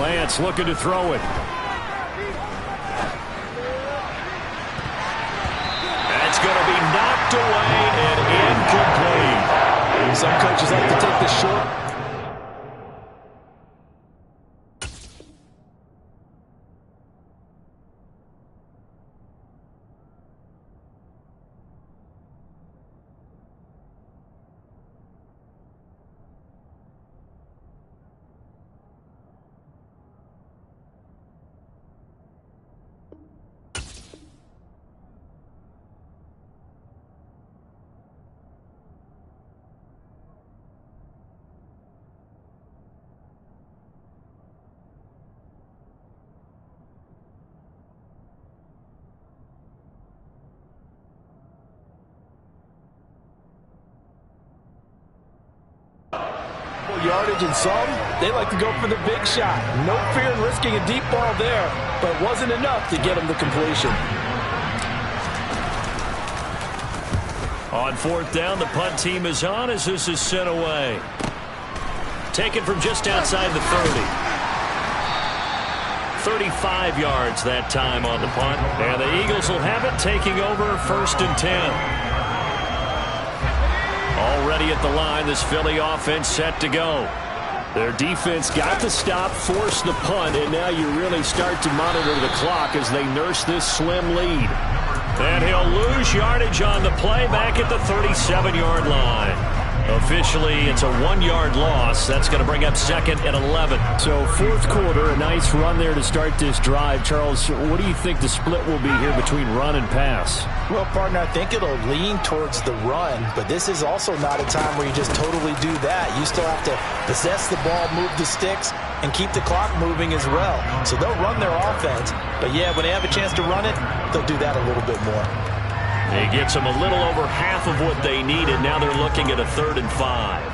Lance looking to throw it. That's going to be knocked away and incomplete. Some coaches like to take the short. Yardage and some, they like to go for the big shot. No fear in risking a deep ball there, but it wasn't enough to get him the completion. On 4th down, the punt team is on as this is sent away. Taken from just outside the 30. 35 yards that time on the punt. And the Eagles will have it, taking over 1st and 10. Already at the line, this Philly offense set to go. Their defense got the stop, forced the punt, and now you really start to monitor the clock as they nurse this slim lead. And he'll lose yardage on the play back at the 37-yard line. Officially, it's a 1-yard loss. That's going to bring up 2nd and 11. So 4th quarter, a nice run there to start this drive. Charles, what do you think the split will be here between run and pass? Well, partner, I think it'll lean towards the run, but this is also not a time where you just totally do that. You still have to possess the ball, move the sticks, and keep the clock moving as well. So they'll run their offense, but yeah, when they have a chance to run it, they'll do that a little bit more. He gets them a little over half of what they needed. Now they're looking at a 3rd and 5.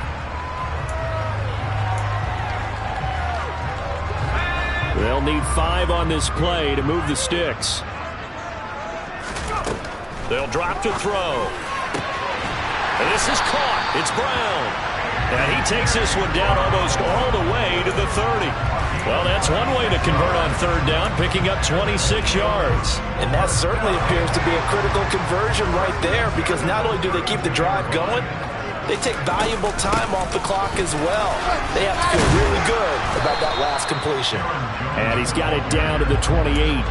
They'll need 5 on this play to move the sticks. They'll drop to throw. And this is caught. It's Brown. And he takes this one down almost all the way to the 30. Well, that's one way to convert on 3rd down, picking up 26 yards. And that certainly appears to be a critical conversion right there, because not only do they keep the drive going, they take valuable time off the clock as well. They have to feel really good about that last completion. And he's got it down to the 28.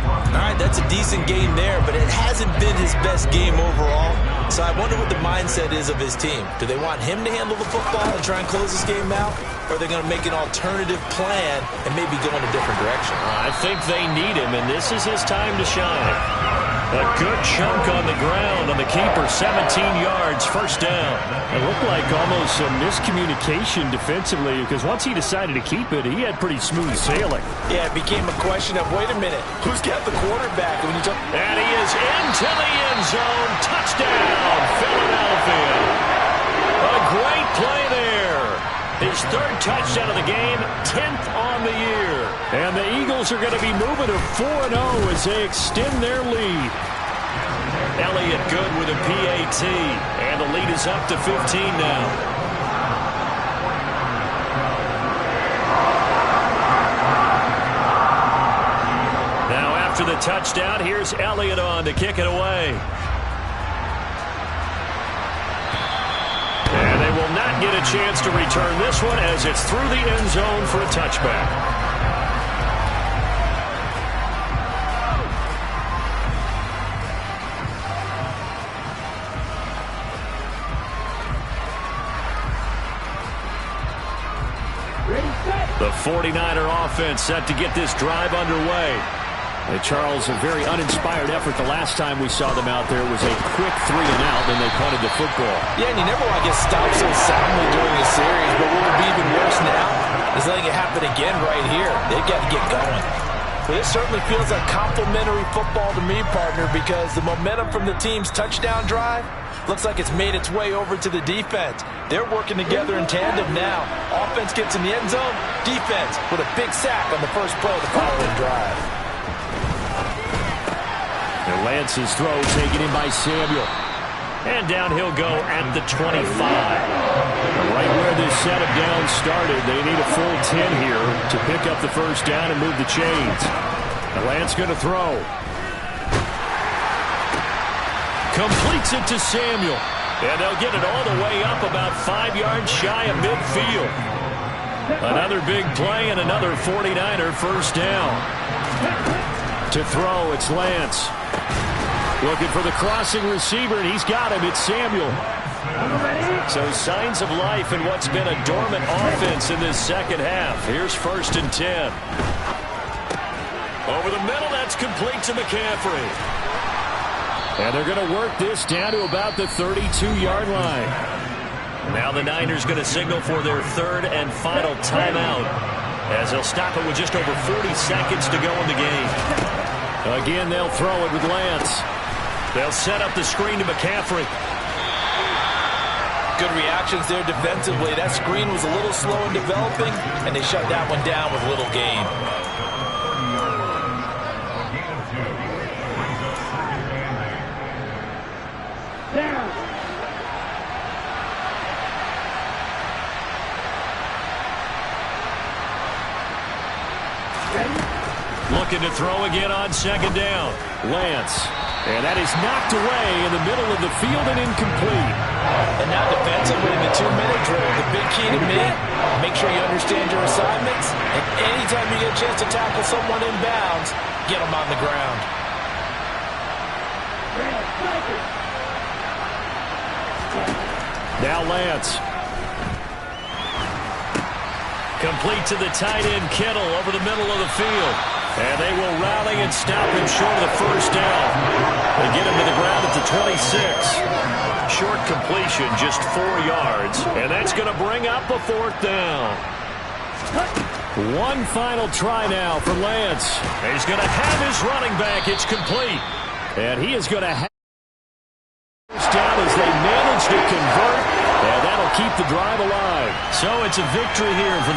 All right, that's a decent game there, but it hasn't been his best game overall. So I wonder what the mindset is of his team. Do they want him to handle the football and try and close this game out? Or are they going to make an alternative plan and maybe go in a different direction? I think they need him, and this is his time to shine. A good chunk on the ground on the keeper, 17 yards, first down. It looked like almost some miscommunication defensively because once he decided to keep it, he had pretty smooth sailing. Yeah, it became a question of, wait a minute, who's got the quarterback? And he is into the end zone. Touchdown, Philadelphia. A great play there. His third touchdown of the game, 10th on the year. And the Eagles are going to be moving to 4-0 as they extend their lead. Elliott good with a PAT. And the lead is up to 15 now. Now after the touchdown, here's Elliott on to kick it away. And they will not get a chance to return this one as it's through the end zone for a touchback. The 49er offense set to get this drive underway. Hey, Charles, a very uninspired effort the last time we saw them out there was a quick 3-and-out, then they punted the football. Yeah, and you never want to get stopped so soundly during a series, but what would be even worse now is letting it happen again right here. They've got to get going. Well, this certainly feels like complimentary football to me, partner, because the momentum from the team's touchdown drive looks like it's made its way over to the defense. They're working together in tandem now. Offense gets in the end zone. Defense with a big sack on the first play of the following drive. And Lance's throw taken in by Samuel. And down he'll go at the 25. Right where this set of downs started, they need a full 10 here to pick up the first down and move the chains. And Lance going to throw. Completes it to Samuel. And they'll get it all the way up about 5 yards shy of midfield. Another big play and another 49er first down. To throw, it's Lance. Looking for the crossing receiver, and he's got him. It's Samuel. So signs of life in what's been a dormant offense in this second half. Here's 1st and 10. Over the middle, that's complete to McCaffrey. And they're going to work this down to about the 32-yard line. Now the Niners going to signal for their third and final timeout, as they'll stop it with just over 40 seconds to go in the game. Again, they'll throw it with Lance. They'll set up the screen to McCaffrey. Good reactions there defensively. That screen was a little slow in developing, and they shut that one down with little gain. Looking to throw again on second down. Lance. And that is knocked away in the middle of the field and incomplete. And now defensively in the 2-minute drill, the big key to me, make sure you understand your assignments. And anytime you get a chance to tackle someone in bounds, get them on the ground. Now Lance. Complete to the tight end, Kittle, over the middle of the field. And they will rally and stop him short of the first down. They get him to the ground at the 26. Short completion, just 4 yards. And that's going to bring up a 4th down. One final try now for Lance. He's going to have his running back. It's complete. And he is going to have first down as they manage to convert. And that'll keep the drive alive. So it's a victory here for the